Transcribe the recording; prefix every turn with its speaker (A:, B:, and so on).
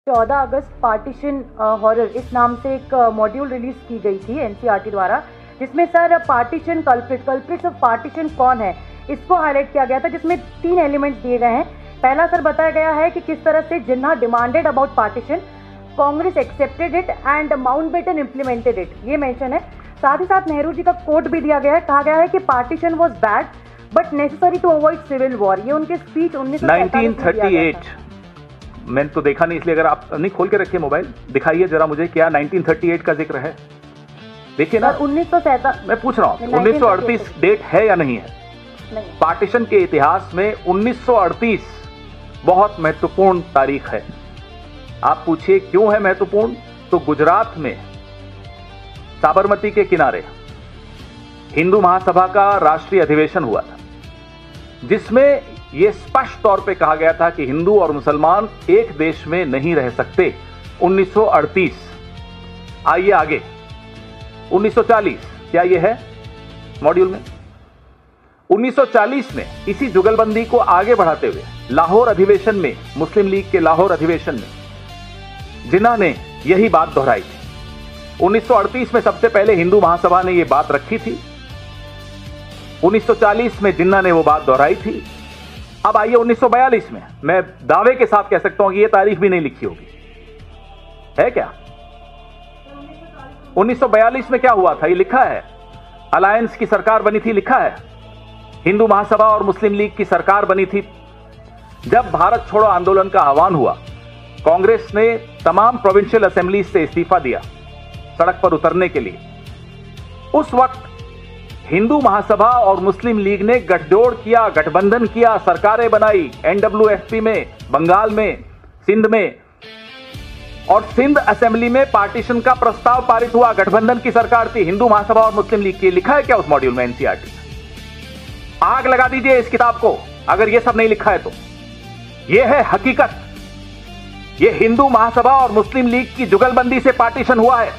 A: 14 अगस्त partition horror इस नाम से एक मॉड्यूल रिलीज की गई थी एनसीईआरटी द्वारा, जिसमें sir partition culprits of partition कौन है इसको हाईलाइट किया गया था, जिसमें 3 एलिमेंट्स दिए गए हैं। पहला सर बताया गया है कि किस तरह से Jinnah demanded about partition, Congress accepted it and Mountbatten implemented it, ये मेंशन है। साथ ही साथ नेहरू जी का कोट भी दिया गया है, कहा गया है कि partition was bad but necessary to avoid civil war. ये उनके स्पीच
B: 1938 मैंने तो देखा नहीं, इसलिए अगर आप नहीं खोल के रखिए मोबाइल, दिखाइए जरा मुझे क्या 1938 का जिक्र है। देखिए ना
A: 1947
B: मैं पूछ रहा हूँ 1938 डेट है या नहीं है?
A: नहीं।
B: पार्टीशन के इतिहास में 1938 बहुत महत्वपूर्ण तारीख है। आप पूछिए क्यों है महत्वपूर्ण, तो गुजरात में साबरमती के किनारे हिंदू महासभा का राष्ट्रीय अधिवेशन हुआ था, जिसमें यह स्पष्ट तौर पे कहा गया था कि हिंदू और मुसलमान एक देश में नहीं रह सकते। 1938। आइए आगे 1940, क्या यह है मॉड्यूल में? 1940 में इसी जुगलबंदी को आगे बढ़ाते हुए लाहौर अधिवेशन में, मुस्लिम लीग के लाहौर अधिवेशन में जिन्ना ने यही बात दोहराई थी। 1938 में सबसे पहले हिंदू महासभा ने यह बात रखी थी, 1940 में जिन्ना ने वो बात दोहराई थी। अब आइए 1942 में, मैं दावे के साथ कह सकता हूं कि यह तारीख भी नहीं लिखी होगी, है क्या? 1942 में क्या हुआ था ये लिखा है, अलायंस की सरकार बनी थी, लिखा है। हिंदू महासभा और मुस्लिम लीग की सरकार बनी थी। जब भारत छोड़ो आंदोलन का आह्वान हुआ, कांग्रेस ने तमाम प्रोविंशियल असेंबली से इस्तीफा दिया सड़क पर उतरने के लिए। उस वक्त हिंदू महासभा और मुस्लिम लीग ने गठजोड़ किया, गठबंधन किया, सरकारें बनाई एनडब्ल्यूएफपी में, बंगाल में, सिंध में, और सिंध असेंबली में पार्टीशन का प्रस्ताव पारित हुआ। गठबंधन की सरकार थी हिंदू महासभा और मुस्लिम लीग की। लिखा है क्या उस मॉड्यूल में एनसीईआरटी? आग लगा दीजिए इस किताब को अगर यह सब नहीं लिखा है तो। यह है हकीकत, यह हिंदू महासभा और मुस्लिम लीग की जुगलबंदी से पार्टीशन हुआ है।